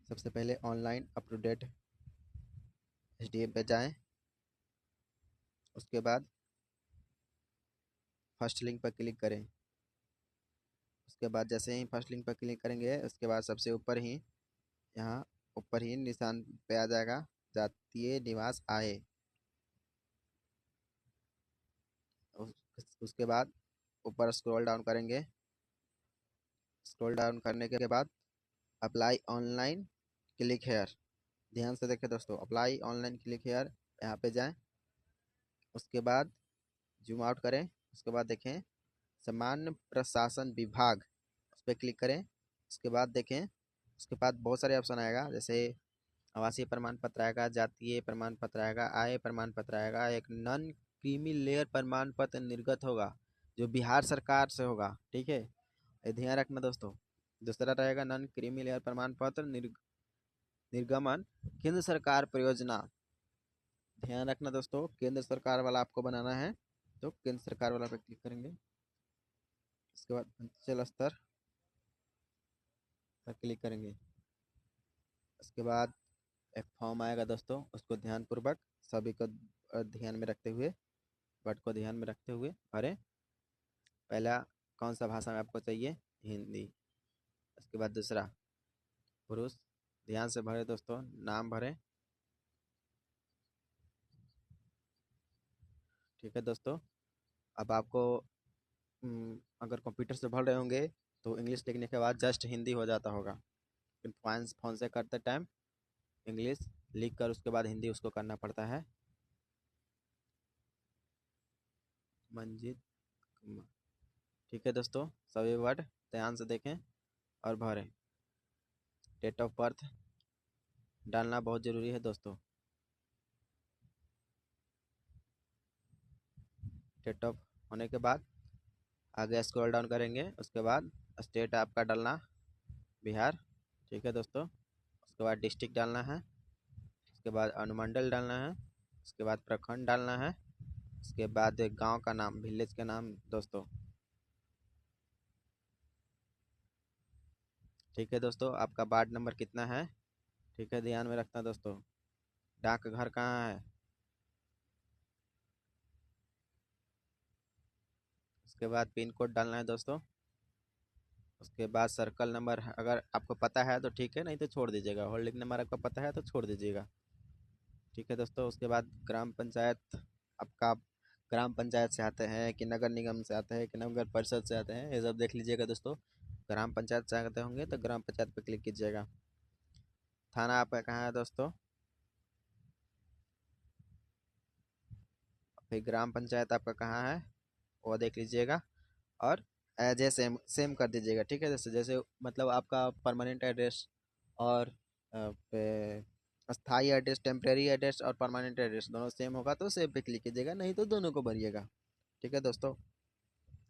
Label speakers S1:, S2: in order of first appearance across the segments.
S1: सबसे पहले online up to date HDM पे जाएं। उसके बाद फर्स्ट लिंक पर क्लिक करें। उसके बाद जैसे ही फर्स्ट लिंक पर क्लिक करेंगे उसके बाद सबसे ऊपर ही यहाँ ऊपर ही निशान पे आ जाएगा जातीय निवास आय। उसके बाद ऊपर स्क्रॉल डाउन करेंगे। स्क्रॉल डाउन करने के बाद अप्लाई ऑनलाइन क्लिक हेयर, ध्यान से देखें दोस्तों, अप्लाई ऑनलाइन क्लिक हेयर यहाँ पे जाएं। उसके बाद जूम आउट करें। उसके बाद देखें सामान्य प्रशासन विभाग, उस पर क्लिक करें। उसके बाद देखें उसके बाद बहुत सारे ऑप्शन आएगा, जैसे आवासीय प्रमाण पत्र आएगा, जातीय प्रमाण पत्र आएगा, आय प्रमाण पत्र आएगा, एक नॉन क्रीमी लेयर प्रमाण पत्र निर्गत होगा जो बिहार सरकार से होगा। ठीक है, ये ध्यान रखना दोस्तों। दूसरा रहेगा नॉन क्रीमी लेयर प्रमाण पत्र निर्गमन केंद्र सरकार परियोजना। ध्यान रखना दोस्तों, केंद्र सरकार वाला आपको बनाना है तो केंद्र सरकार वाला पे क्लिक करेंगे। इसके बाद अंचल स्तर पर क्लिक करेंगे। उसके बाद एक फॉर्म आएगा दोस्तों, उसको ध्यानपूर्वक सभी को ध्यान में रखते हुए, वर्ड को ध्यान में रखते हुए भरें। पहला कौन सा भाषा में आपको चाहिए, हिंदी। उसके बाद दूसरा पुरुष, ध्यान से भरें दोस्तों, नाम भरें। ठीक है दोस्तों, अब आपको अगर कंप्यूटर से भर रहे होंगे तो इंग्लिश लिखने के बाद जस्ट हिंदी हो जाता होगा, लेकिन फोन से करते टाइम इंग्लिश लिख कर उसके बाद हिंदी उसको करना पड़ता है। मंजित कुमार। ठीक है दोस्तों, सभी वर्ड ध्यान से देखें और भरें। डेट ऑफ बर्थ डालना बहुत ज़रूरी है दोस्तों। डेट ऑफ होने के बाद आगे स्क्रॉल डाउन करेंगे। उसके बाद स्टेट आपका डालना बिहार। ठीक है दोस्तों, उसके बाद डिस्ट्रिक्ट डालना है। उसके बाद अनुमंडल डालना है। उसके बाद प्रखंड डालना है। उसके बाद गांव का नाम, विलेज का नाम दोस्तों। ठीक है दोस्तों, आपका वार्ड नंबर कितना है, ठीक है, ध्यान में रखना दोस्तों। डाकघर कहाँ है। उसके बाद पिन कोड डालना है दोस्तों। उसके बाद सर्कल नंबर अगर आपको पता है तो ठीक है, नहीं तो छोड़ दीजिएगा। होल्डिंग नंबर आपको पता है तो छोड़ दीजिएगा। ठीक है दोस्तों, उसके बाद ग्राम पंचायत आपका ग्राम पंचायत से आते हैं कि नगर निगम से आते हैं कि नगर परिषद से आते हैं, ये सब देख लीजिएगा दोस्तों। ग्राम पंचायत से आते होंगे तो ग्राम पंचायत पर क्लिक कीजिएगा। थाना आपका कहाँ है दोस्तों, फिर ग्राम पंचायत आपका कहाँ है वो देख लीजिएगा और एज ए सेम सेम कर दीजिएगा। ठीक है, जैसे जैसे मतलब आपका परमानेंट एड्रेस और स्थाई एड्रेस, टेम्परेरी एड्रेस और परमानेंट एड्रेस दोनों सेम होगा तो सेम पे क्लिक कीजिएगा, नहीं तो दोनों को भरिएगा। ठीक है दोस्तों,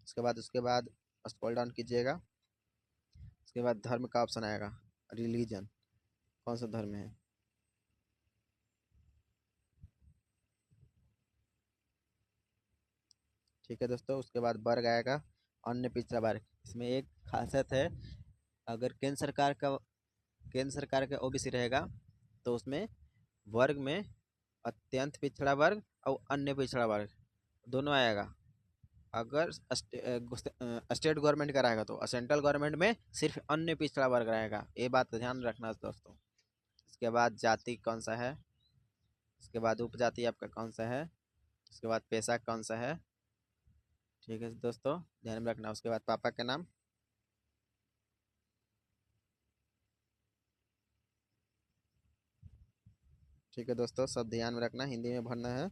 S1: उसके बाद स्क्रॉल डाउन कीजिएगा। उसके बाद धर्म का ऑप्शन आएगा, रिलीजन कौन सा धर्म है। ठीक है दोस्तों, उसके बाद वर्ग आएगा अन्य पिछड़ा वर्ग। इसमें एक खासियत है, अगर केंद्र सरकार का OBC रहेगा तो उसमें वर्ग में अत्यंत पिछड़ा वर्ग और अन्य पिछड़ा वर्ग दोनों आएगा। अगर स्टेट गवर्नमेंट का रहेगा तो सेंट्रल गवर्नमेंट में सिर्फ अन्य पिछड़ा वर्ग रहेगा, ये बात ध्यान रखना दोस्तों। इसके बाद जाति कौन सा है। इसके बाद उपजाति आपका कौन सा है। उसके बाद पेशा कौन सा है। ठीक है दोस्तों, ध्यान में रखना। उसके बाद पापा का नाम। ठीक है दोस्तों, सब ध्यान में रखना, हिंदी में भरना है।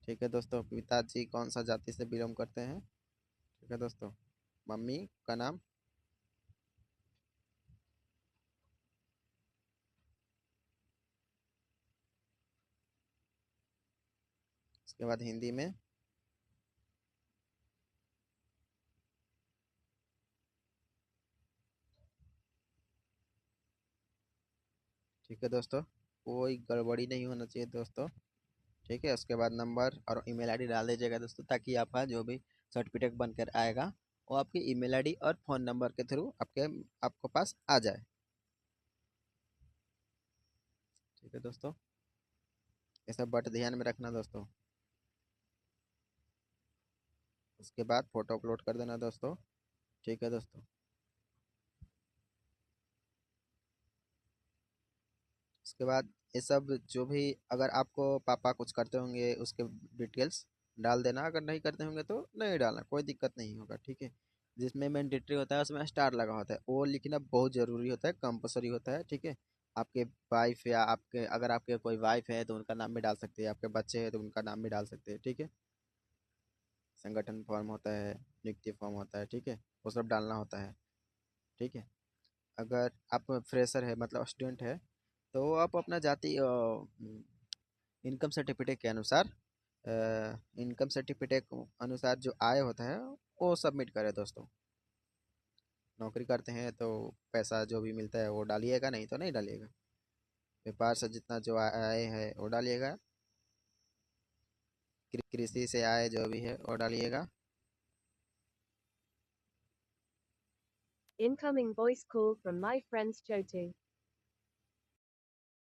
S1: ठीक है दोस्तों, पिताजी कौन सा जाति से बिलोंग करते हैं। ठीक है दोस्तों, मम्मी का नाम। उसके बाद हिंदी में। ठीक है दोस्तों, कोई गड़बड़ी नहीं होना चाहिए दोस्तों। ठीक है, उसके बाद नंबर और ईमेल आईडी डाल दीजिएगा दोस्तों, ताकि आपका जो भी सर्टिफिकेट बनकर आएगा वो आपकी ईमेल आईडी और फ़ोन नंबर के थ्रू आपके पास आ जाए। ठीक है दोस्तों, ये सब बट ध्यान में रखना दोस्तों। उसके बाद फ़ोटो अपलोड कर देना दोस्तों। ठीक है दोस्तों, उसके बाद ये सब जो भी, अगर आपको पापा कुछ करते होंगे उसके डिटेल्स डाल देना, अगर नहीं करते होंगे तो नहीं डालना, कोई दिक्कत नहीं होगा। ठीक है, जिसमें मैंडेटरी होता है उसमें स्टार लगा होता है वो लिखना बहुत ज़रूरी होता है, कंपलसरी होता है। ठीक है, आपके वाइफ या आपके, अगर आपके कोई वाइफ है तो उनका नाम भी डाल सकते हैं, आपके बच्चे हैं तो उनका नाम भी डाल सकते हैं। ठीक है, संगठन फॉर्म होता है, नियुक्ति फॉर्म होता है। ठीक है, वो सब डालना होता है। ठीक है, अगर आप फ्रेशर है मतलब स्टूडेंट है तो आप अपना जाति इनकम सर्टिफिकेट के अनुसार, इनकम सर्टिफिकेट अनुसार जो आय होता है वो सबमिट करें दोस्तों। नौकरी करते हैं तो पैसा जो भी मिलता है वो डालिएगा, नहीं तो नहीं डालिएगा। व्यापार से जितना जो आय है वो डालिएगा, कृषि से आय जो भी है वो डालिएगा।
S2: Incoming voice call from my friend Chotu.